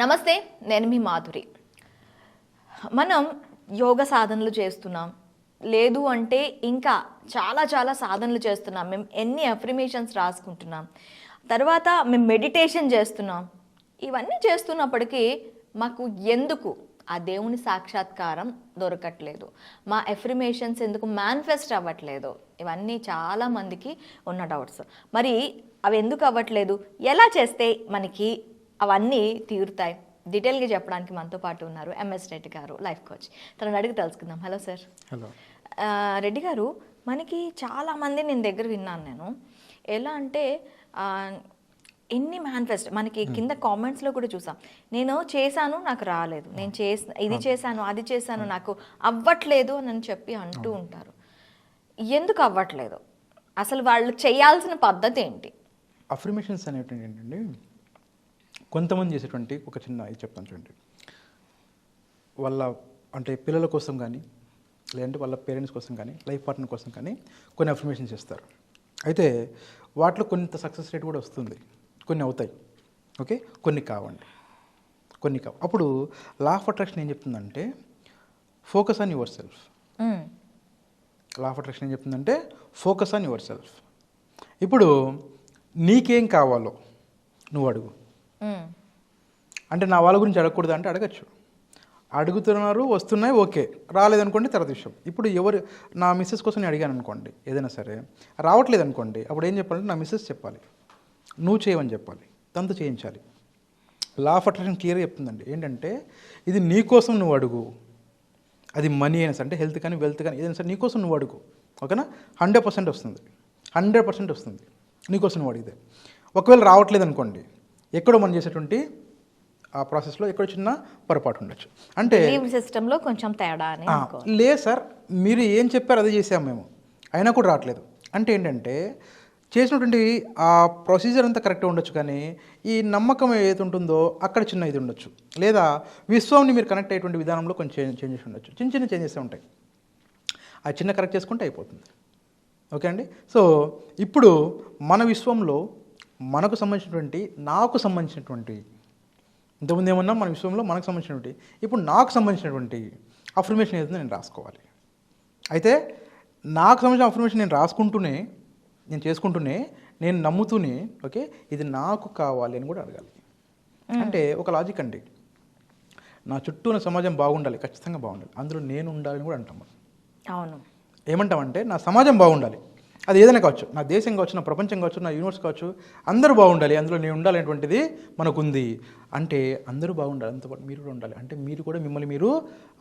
నమస్తే, నేను మీ మాధురి. మనం యోగ సాధనలు చేస్తున్నాం, లేదు అంటే ఇంకా చాలా చాలా సాధనలు చేస్తున్నాం. మేము ఎన్ని అఫర్మేషన్స్ రాసుకుంటున్నాం, తర్వాత మేము మెడిటేషన్ చేస్తున్నాం. ఇవన్నీ చేస్తున్నప్పటికీ మాకు ఎందుకు ఆ దేవుని సాక్షాత్కారం దొరకట్లేదు, మా అఫర్మేషన్స్ ఎందుకు మేనిఫెస్ట్ అవ్వట్లేదు? ఇవన్నీ చాలామందికి ఉన్న డౌట్స్. మరి అవి ఎందుకు అవ్వట్లేదు, ఎలా చేస్తే మనకి అవన్నీ తీరుతాయి? డీటెయిల్గా చెప్పడానికి మనతో పాటు ఉన్నారు ఎంఎస్ రెడ్డి గారు, లైఫ్ కోచ్. తనని అడిగి తెలుసుకుందాం. Hello sir. హలో రెడ్డి గారు, మనకి చాలామంది నేను దగ్గర విన్నాను. నేను ఎలా అంటే ఎన్ని మేనిఫెస్ట్ మనకి కింద కామెంట్స్లో కూడా చూసాం. నేను చేశాను, నాకు రాలేదు, నేను ఇది చేశాను, అది చేశాను, నాకు అవ్వట్లేదు అని చెప్పి అంటూ ఉంటారు. ఎందుకు అవ్వట్లేదు? అసలు వాళ్ళు చేయాల్సిన పద్ధతి ఏంటి? అఫర్మేషన్స్ అనేవి ఏంటంటే కొంతమంది చేసేటువంటి ఒక చిన్న ఇది చెప్తాను చూడండి. వాళ్ళ అంటే పిల్లల కోసం కానీ, లేదంటే వాళ్ళ పేరెంట్స్ కోసం కానీ, లైఫ్ పార్ట్నర్ కోసం కానీ కొన్ని అఫర్మేషన్స్ చేస్తారు. అయితే వాటిలో కొంత సక్సెస్ రేట్ కూడా వస్తుంది, కొన్ని అవుతాయి, ఓకే, కొన్ని కావండి, కొన్ని కావు. అప్పుడు లా ఆఫ్ అట్రాక్షన్ ఏం చెప్తుందంటే focus on your self. Law of attraction ఏం చెప్తుందంటే ఫోకస్ ఆన్ యువర్ సెల్ఫ్. ఇప్పుడు నీకేం కావాలో నువ్వు అడుగు. అంటే నా వాళ్ళ గురించి అడగకూడదు అంటే అడగచ్చు, అడుగుతున్నారు, వస్తున్నాయి, ఓకే, రాలేదనుకోండి తర్వాత విషయం. ఇప్పుడు ఎవరు నా మిస్సెస్ కోసం నేను అడిగాను అనుకోండి, ఏదైనా సరే రావట్లేదు అనుకోండి, అప్పుడు ఏం చెప్పాలంటే నా మిస్సెస్ చెప్పాలి, నువ్వు చేయమని చెప్పాలి, తనతో చేయించాలి. లా ఆఫ్ అట్రాక్షన్ క్లియర్గా చెప్తుందండి ఏంటంటే ఇది నీ కోసం నువ్వు అడుగు. అది మనీ అయినా సరే, అంటే హెల్త్ కానీ వెల్త్ కానీ ఏదైనా సరే నీకోసం నువ్వు అడుగు, ఓకేనా? 100% వస్తుంది, 100% వస్తుంది నీకోసం నువ్వు అడిగితే. ఒకవేళ రావట్లేదు అనుకోండి, ఎక్కడో మనం చేసేటువంటి ఆ ప్రాసెస్లో ఎక్కడో చిన్న పొరపాటు ఉండొచ్చు. అంటే సిస్టంలో కొంచెం తేడా లేదు సార్, మీరు ఏం చెప్పారు అదే చేసాము మేము, అయినా కూడా రావట్లేదు అంటే ఏంటంటే చేసినటువంటి ఆ ప్రొసీజర్ అంతా కరెక్ట్గా ఉండొచ్చు, కానీ ఈ నమ్మకం ఏది ఉంటుందో అక్కడ చిన్న ఇది ఉండొచ్చు, లేదా విశ్వంని మీరు కనెక్ట్ అయ్యేటువంటి విధానంలో కొంచెం చేంజెస్ ఉండొచ్చు, చిన్న చిన్న చేంజెస్ ఉంటాయి. ఆ చిన్న కరెక్ట్ చేసుకుంటే అయిపోతుంది, ఓకే అండి. సో ఇప్పుడు మన విశ్వంలో మనకు సంబంధించినటువంటి, నాకు సంబంధించినటువంటి, ఇంతకుముందు ఏమన్నా మన విశ్వంలో మనకు సంబంధించినటువంటి, ఇప్పుడు నాకు సంబంధించినటువంటి అఫర్మేషన్ ఏదైతే నేను రాసుకోవాలి. అయితే నాకు సంబంధించిన అఫర్మేషన్ నేను రాసుకుంటూనే, నేను చేసుకుంటూనే, నేను నమ్ముతూనే, ఓకే, ఇది నాకు కావాలి అని కూడా అడగాలి. అంటే ఒక లాజిక్ అండి, నా చుట్టూ ఉన్న సమాజం బాగుండాలి, ఖచ్చితంగా బాగుండాలి, అందులో నేను ఉండాలని కూడా అంటాం మనం. అవును, ఏమంటామంటే నా సమాజం బాగుండాలి, అది ఏదైనా కావచ్చు, నా దేశం కావచ్చు, నా ప్రపంచం కావచ్చు, నా యూనివర్స్ కావచ్చు, అందరూ బాగుండాలి, అందులో నేను ఉండాలనేటువంటిది మనకుంది. అంటే అందరూ బాగుండాలి, అంతపాటు మీరు కూడా ఉండాలి. అంటే మీరు కూడా మిమ్మల్ని మీరు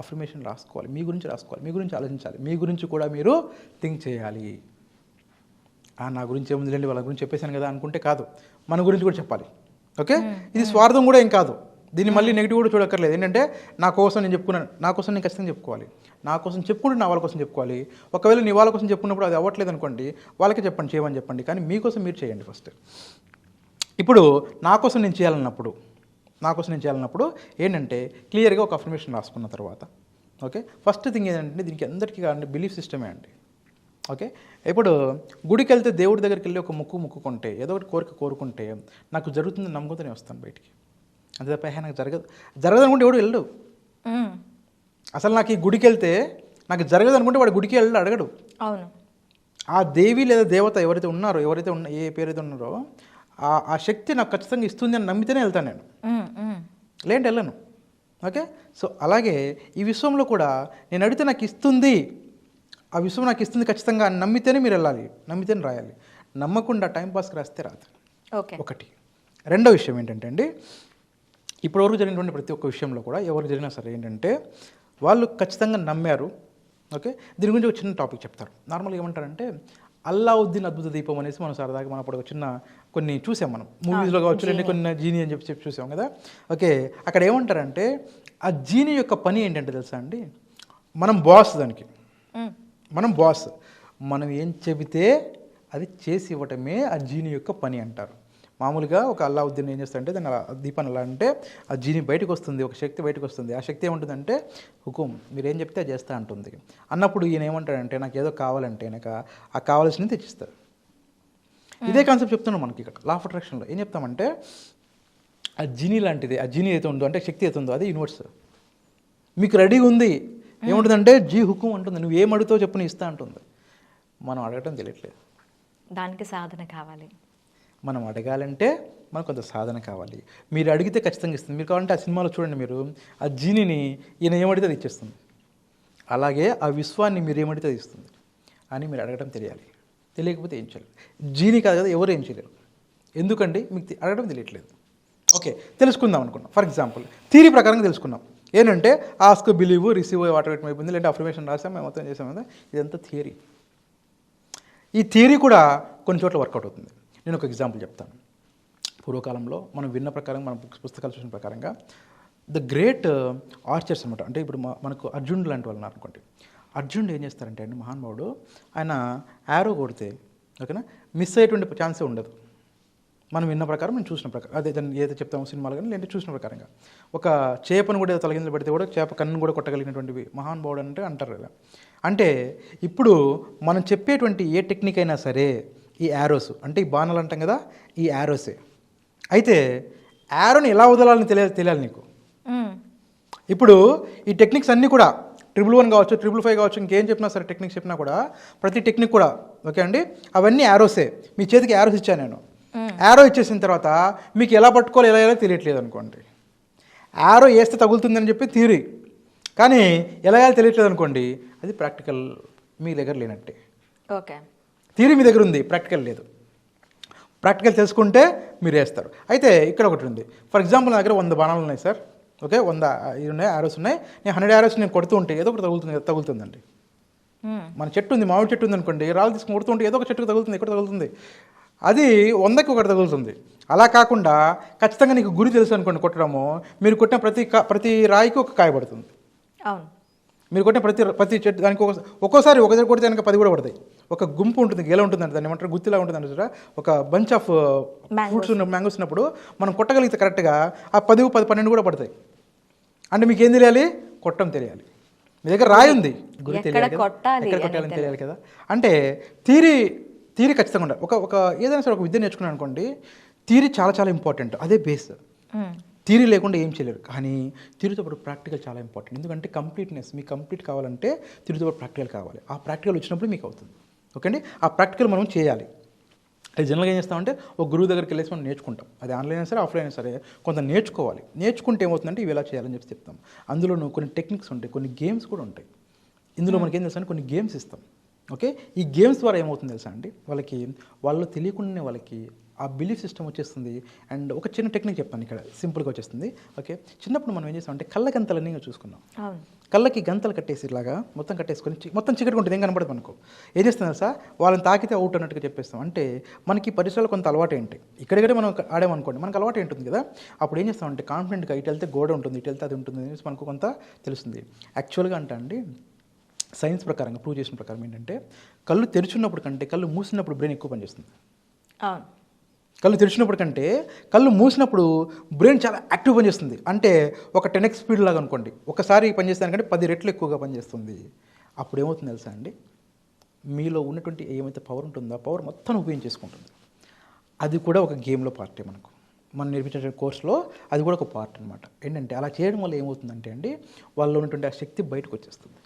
అఫర్మేషన్ రాసుకోవాలి, మీ గురించి రాసుకోవాలి, మీ గురించి ఆలోచించాలి, మీ గురించి కూడా మీరు థింక్ చేయాలి. నా గురించి ఏముందిలేండి, వాళ్ళ గురించి చెప్పేశాను కదా అనుకుంటే కాదు, మన గురించి కూడా చెప్పాలి, ఓకే. ఇది స్వార్థం కూడా ఏం కాదు, దీన్ని మళ్ళీ నెగిటివ్ కూడా చూడక్కర్లేదు. ఏంటంటే నా కోసం నేను చెప్పుకున్నాను, నా కోసం నేను ఖచ్చితంగా చెప్పుకోవాలి, నా కోసం చెప్పుకుంటే నా వాళ్ళ కోసం చెప్పుకోవాలి. ఒకవేళ నీ వాళ్ళ కోసం చెప్పుకున్నప్పుడు అది అవ్వట్లేదు అనుకోండి, వాళ్ళకి చెప్పండి, చేయమని చెప్పండి, కానీ మీకోసం మీరు చేయండి ఫస్ట్. ఇప్పుడు నా కోసం నేను చేయాలన్నప్పుడు ఏంటంటే క్లియర్గా ఒక అఫర్మేషన్ రాసుకున్న తర్వాత, ఓకే, ఫస్ట్ థింగ్ ఏంటంటే దీనికి అందరికీ కాదండి బిలీఫ్ సిస్టమే అండి, ఓకే. ఇప్పుడు గుడికి వెళ్తే దేవుడి దగ్గరికి వెళ్ళి ఒక మొక్కుకుంటే, ఏదో ఒకటి కోరిక కోరుకుంటే నాకు జరుగుతుందని నమ్ముతూనే వస్తాను బయటికి, అంతే తప్ప నాకు జరగదు అనుకుంటే ఎవడు వెళ్ళడు. అసలు నాకు ఈ గుడికి వెళ్తే నాకు జరగదు అనుకుంటే వాడు గుడికి వెళ్ళి అడగడు. అవును, ఆ దేవి లేదా దేవత ఎవరైతే ఉన్నారో, ఏ పేరైతే ఉన్నారో ఆ శక్తి నాకు ఖచ్చితంగా ఇస్తుంది అని నమ్మితేనే వెళ్తాను నేను, లేంటే వెళ్ళను, ఓకే. సో అలాగే ఈ విశ్వంలో కూడా నేను అడిగితే నాకు ఇస్తుంది, ఆ విశ్వం నాకు ఇస్తుంది ఖచ్చితంగా అని నమ్మితేనే మీరు వెళ్ళాలి, నమ్మితేనే రాయాలి. నమ్మకుండా టైంపాస్కి రాస్తే రాదు, ఒకటి. రెండో విషయం ఏంటంటే అండి, ఇప్పటివరకు జరిగినటువంటి ప్రతి ఒక్క విషయంలో కూడా ఎవరు జరిగినా సరే ఏంటంటే వాళ్ళు ఖచ్చితంగా నమ్మారు, ఓకే. దీని గురించి ఒక చిన్న టాపిక్ చెప్తారు. నార్మల్గా ఏమంటారంటే అల్లావుద్దీన్ అద్భుత దీపం అనేసి మనం సరదాగా మనం అప్పుడు ఒక చిన్న కొన్ని చూసాం, మనం మూవీస్లో కావచ్చు, లేదంటే కొన్ని జీనీ అని చెప్పి చూసాం కదా, ఓకే. అక్కడ ఏమంటారంటే ఆ జీనీ యొక్క పని ఏంటంటే తెలుసా అండి, మనం బాస్, దానికి మనం బాస్, మనం ఏం చెబితే అది చేసి ఇవ్వటమే ఆ జీనీ యొక్క పని అంటారు. మామూలుగా ఒక అల్లావుద్దీన్ ఏం చేస్తాడంటే దాన్ని దీపాన్ని ఎలా అంటే ఆ జీని బయటకు వస్తుంది, ఒక శక్తి బయటకు వస్తుంది. ఆ శక్తి ఏముంటుందంటే హుకుం, మీరేం చెప్తే అది చేస్తా అంటుంది. అన్నప్పుడు ఈయన ఏమంటాడంటే నాకు ఏదో కావాలంటే నాకు ఆ కావాల్సింది తెచ్చిస్తారు. ఇదే కాన్సెప్ట్ చెప్తున్నాం మనకి ఇక్కడ లా ఆఫ్ అట్రాక్షన్లో. ఏం చెప్తామంటే ఆ జీనీ లాంటిది, ఆ జీనీ అయితే ఉందో అంటే శక్తి అయితే ఉందో అది యూనివర్స్ మీకు రెడీగా ఉంది. ఏముంటుందంటే జీ హుకుం అంటుంది, నువ్వు ఏం అడుగుతావు చెప్పు నేను ఇస్తా అంటుంది. మనం అడగటం తెలియట్లేదు. దానికి సాధన కావాలి. మనం అడగాలంటే మనకు కొంత సాధన కావాలి. మీరు అడిగితే ఖచ్చితంగా ఇస్తుంది. మీరు కావాలంటే ఆ సినిమాలో చూడండి, మీరు ఆ జీనీని ఈయన ఏమడితే అది ఇచ్చేస్తుంది. అలాగే ఆ విశ్వాన్ని మీరు ఏమడితే అది ఇస్తుంది. అని మీరు అడగడం తెలియాలి. తెలియకపోతే ఏం చేయలేరు. జీనీ కాదు కదా, ఎవరు ఏం చేయలేరు. ఎందుకంటే మీకు అడగడం తెలియట్లేదు. ఓకే, తెలుసుకుందాం అనుకున్నాం. ఫర్ ఎగ్జాంపుల్ థియరీ ప్రకారంగా తెలుసుకున్నాం. ఏంటంటే ask, believe, receive, water wait అయిపోయింది, లేదంటే అఫర్మేషన్ రాసాం, మేము మొత్తం చేసాం కదా, ఇదంతా థియరీ. ఈ థియరీ కూడా కొన్ని చోట్ల వర్కౌట్ అవుతుంది. నేను ఒక ఎగ్జాంపుల్ చెప్తాను. పూర్వకాలంలో మనం విన్న ప్రకారం, మన పుస్తకాలు చూసిన ప్రకారంగా ద గ్రేట్ ఆర్చర్స్ అనమాట. అంటే ఇప్పుడు మనకు అర్జునుడు లాంటి వాళ్ళు ఉన్నారు అనుకోండి. అర్జునుడు ఏం చేస్తారంటే అండి, మహానుభావుడు, ఆయన యారో కొడితే ఓకేనా మిస్ అయ్యేటువంటి ఛాన్సే ఉండదు. మనం విన్న ప్రకారం, నేను చూసిన ప్రకారం, అదే దాన్ని ఏదైతే చెప్తామో సినిమాలు కానీ లేదంటే చూసిన ప్రకారంగా, ఒక చేపను కూడా తలగింజలు పెడితే కూడా చేప కన్ను కూడా కొట్టగలిగినటువంటి మహానుభావుడు అంటే అంటారు కదా. అంటే ఇప్పుడు మనం చెప్పేటువంటి ఏ టెక్నిక్ అయినా సరే ఈ యారోస్ అంటే ఈ బాణాలు అంటాం కదా, ఈ యారోసే. అయితే యారోని ఎలా వదలాలని తెలియాలి నీకు. ఇప్పుడు ఈ టెక్నిక్స్ అన్నీ కూడా 111 కావచ్చు, 555 కావచ్చు, ఇంకేం చెప్పినా సరే టెక్నిక్స్ చెప్పినా కూడా ప్రతి టెక్నిక్ కూడా ఓకే అండి, అవన్నీ యారోసే. మీ చేతికి యారోస్ ఇచ్చాను నేను. యారో ఇచ్చేసిన తర్వాత మీకు ఎలా పట్టుకోవాలి, ఎలా తెలియట్లేదు అనుకోండి. యారో వేస్తే తగులుతుందని చెప్పి థియరీ, కానీ ఎలా తెలియట్లేదు అనుకోండి, అది ప్రాక్టికల్ మీ దగ్గర లేనట్టే. ఓకే, థియరీ మీ దగ్గర ఉంది, ప్రాక్టికల్ లేదు. ప్రాక్టికల్ తెలుసుకుంటే మీరు వేస్తారు. అయితే ఇక్కడ ఒకటి ఉంది. ఫర్ ఎగ్జాంపుల్ నా దగ్గర 100 బాణాలు ఉన్నాయి సార్. ఓకే, 100 ఇది ఉన్నాయి, యారోస్ ఉన్నాయి. నేను 100 యారోస్ నేను కొడుతూ ఉంటే ఏదో ఒకటి తగులుతుందండి. మన చెట్టు ఉంది, మామిడి చెట్టు ఉంది అనుకోండి, రాళ్ళు తీసుకుని కొడుతుంటే ఏదో ఒక చెట్టుకు తగులుతుంది, ఎక్కడ తగులుతుంది. అది 100కి ఒకటి తగులుతుంది. అలా కాకుండా ఖచ్చితంగా నీకు గురి తెలుసు అనుకోండి కొట్టడము, మీరు కొట్టిన ప్రతి రాయికి ఒక కాయ పడుతుంది. అవును, మీరు కొట్టిన ప్రతి చెట్టు దానికి ఒక్కోసారి ఒక దగ్గర కొడితే కనుక 10 కూడా పడతాయి. ఒక గుంపు ఉంటుంది, గెల ఉంటుందండి, దాన్ని ఏమంటారు, గుత్తిలా ఉంటుందండి చూడ, ఒక బంచ్ ఆఫ్ ఫ్రూట్స్ మ్యాంగోస్ ఉన్నప్పుడు మనం కొట్టగలిగితే కరెక్ట్గా ఆ 10, 10, 12 కూడా పడతాయి. అంటే మీకు ఏం తెలియాలి, కొట్టడం తెలియాలి. మీ దగ్గర రాయి ఉంది, గురి తెలియాలి కదా, ఎక్కడ కొట్టాలని తెలియాలి కదా. అంటే థియరీ ఖచ్చితంగా ఉండాలి. ఒక ఏదైనా సరే ఒక విద్య నేర్చుకున్నాను అనుకోండి, థియరీ చాలా చాలా ఇంపార్టెంట్, అదే బేస్. థియరీ లేకుండా ఏం చేయలేరు. కానీ థియరీతో పాటు ప్రాక్టికల్ చాలా ఇంపార్టెంట్. ఎందుకంటే కంప్లీట్నెస్ మీకు కంప్లీట్ కావాలంటే థియరీతో పాటు ప్రాక్టికల్ కావాలి. ఆ ప్రాక్టికల్ వచ్చినప్పుడు మీకు అవుతుంది. ఓకే అండి, ఆ ప్రాక్టికల్ మనం చేయాలి. అది జనరల్గా ఏం చేస్తామంటే ఒక గురువు దగ్గరికి వెళ్ళేసి మనం నేర్చుకుంటాం. అది ఆన్లైన్ అయినా సరే, ఆఫ్లైన్ అయినా సరే కొంత నేర్చుకోవాలి. నేర్చుకుంటే ఏమవుతుందంటే ఇవి ఎలా చేయాలని చెప్పి చెప్తాం. అందులోనూ కొన్ని టెక్నిక్స్ ఉంటాయి, కొన్ని గేమ్స్ కూడా ఉంటాయి. ఇందులో మనకి ఏం తెలుసా అంటే కొన్ని గేమ్స్ ఇస్తాం. ఓకే, ఈ గేమ్స్ ద్వారా ఏమవుతుంది తెలుసా అండి, వాళ్ళు తెలియకుండానే వాళ్ళకి ఆ బిలీఫ్ సిస్టమ్ వచ్చేస్తుంది. అండ్ ఒక చిన్న టెక్నిక్ చెప్తాను ఇక్కడ, సింపుల్గా వచ్చేస్తుంది. ఓకే, చిన్నప్పుడు మనం ఏం చేస్తామంటే కళ్ళ గంతలన్నీ చూసుకున్నాం. కళ్ళకి గంతలు కట్టేసి ఇలాగా మొత్తం కట్టేసుకొని మొత్తం చీకటి ఉంటుంది, ఏం కనపడదు మనకు. ఏం చేస్తుంది సార్, వాళ్ళని తాకితే అవుట్ అన్నట్టుగా చెప్పేస్తాం. అంటే మనకి పరిసరాలు కొంత అలవాటు ఏంటి, ఇక్కడిక్కడే మనం ఆడామనుకోండి, మనకు అలవాటు ఏంటుంది కదా. అప్పుడు ఏం చేస్తామంటే కాన్ఫిడెంట్గా ఇటు వెళ్తే గోడ ఉంటుంది, ఇటు వెళ్తే అది ఉంటుంది అనేసి మనకు కొంత తెలుస్తుంది. యాక్చువల్గా అంటే అండి, సైన్స్ ప్రకారంగా ప్రూవ్ చేసిన ప్రకారం ఏంటంటే కళ్ళు తెరుచున్నప్పుడు కంటే కళ్ళు మూసినప్పుడు బ్రెయిన్ ఎక్కువ పనిచేస్తుంది. కళ్ళు తెరిచినప్పుడు కంటే కళ్ళు మూసినప్పుడు బ్రెయిన్ చాలా యాక్టివ్ పనిచేస్తుంది. అంటే ఒక 10x స్పీడ్ లాగా అనుకోండి, ఒకసారి పనిచేస్తానికంటే 10 రెట్లు ఎక్కువగా పనిచేస్తుంది. అప్పుడు ఏమవుతుంది తెలుసా అండి, మీలో ఉన్నటువంటి ఏమైతే పవర్ ఉంటుందో ఆ పవర్ మొత్తం ఉపయోగించేసుకుంటుంది. అది కూడా ఒక గేమ్లో పార్టే. మనం నేర్పించే కోర్సులో అది కూడా ఒక పార్ట్ అనమాట. ఏంటంటే అలా చేయడం వల్ల ఏమవుతుందంటే అండి, వాళ్ళలో ఉన్నటువంటి ఆ శక్తి బయటకు వచ్చేస్తుంది.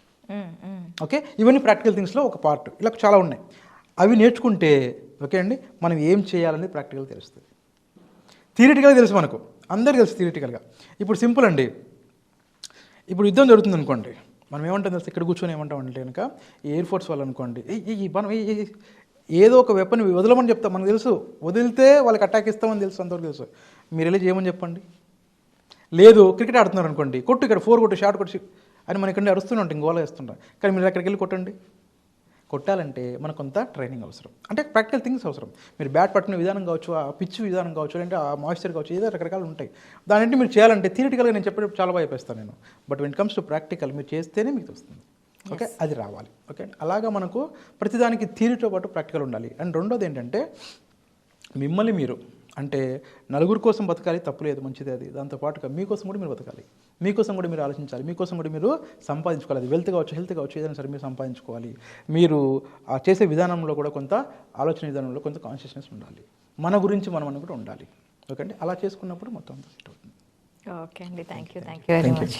ఓకే, ఇవన్నీ ప్రాక్టికల్ థింగ్స్లో ఒక పార్ట్. ఇలా చాలా ఉన్నాయి. అవి నేర్చుకుంటే ఓకే అండి, మనం ఏం చేయాలనేది ప్రాక్టికల్ తెలుస్తుంది. థియరిటికల్గా తెలుసు, మనకు అందరికీ తెలుసు థియరిటికల్గా. ఇప్పుడు సింపుల్ అండి, ఇప్పుడు యుద్ధం జరుగుతుంది అనుకోండి, మనం ఏమంటాం తెలుసు, ఇక్కడ కూర్చొని ఏమంటాం అంటే కనుక ఎయిర్ ఫోర్స్ వాళ్ళు అనుకోండి, మనం ఏదో ఒక వెపన్ వదలమని చెప్తాం, మనకు తెలుసు. వదిలితే వాళ్ళకి అటాక్ ఇస్తామని తెలుసు, అంతవరకు తెలుసు. మీరు వెళ్ళి చేయమని చెప్పండి. లేదు, క్రికెట్ ఆడుతున్నారు అనుకోండి, కొట్టు ఇక్కడ 4 కొట్టు, షార్ట్ కొట్టు అని మనం ఇక్కడ అరుస్తూనే ఉంటాం, గోలా వేస్తుంటాం. కానీ మీరు అక్కడికి వెళ్ళి కొట్టండి. కొట్టాలంటే మనకు కొంత ట్రైనింగ్ అవసరం, అంటే ప్రాక్టికల్ థింగ్స్ అవసరం. మీరు బ్యాట్ పట్టుకునే విధానం కావచ్చు, ఆ పిచ్ విధానం కావచ్చు, లేదంటే ఆ మాయిశ్చర్ కావచ్చు, ఏదో రకరకాలు ఉంటాయి. దానింటి మీరు చేయాలంటే థియరిటికల్గా నేను చెప్పేటప్పుడు చాలా బాగా చెప్పేస్తాను నేను. But when it comes to practical మీరు చేస్తేనే మీకు వస్తుంది. ఓకే, అది రావాలి. ఓకే, అలాగా మనకు ప్రతిదానికి థియరీతో పాటు ప్రాక్టికల్ ఉండాలి. అండ్ రెండోది ఏంటంటే మిమ్మల్ని మీరు, అంటే నలుగురు కోసం బతకాలి, తప్పులేదు, మంచిది అది. దాంతోపాటుగా మీకోసం కూడా మీరు బతకాలి, మీకోసం కూడా మీరు ఆలోచించాలి, మీకోసం కూడా మీరు సంపాదించుకోవాలి. అది వెల్త్ కావచ్చు, హెల్త్ కావచ్చు, ఏదైనా సరే మీరు సంపాదించుకోవాలి. మీరు ఆ చేసే విధానంలో కూడా కొంత ఆలోచన విధానంలో కొంత కాన్షియస్నెస్ ఉండాలి. మన గురించి మనం అని కూడా ఉండాలి. ఓకే అండి, అలా చేసుకున్నప్పుడు మొత్తం సెట్ అవుతుంది. ఓకే అండి, thank you very Thank you. Much.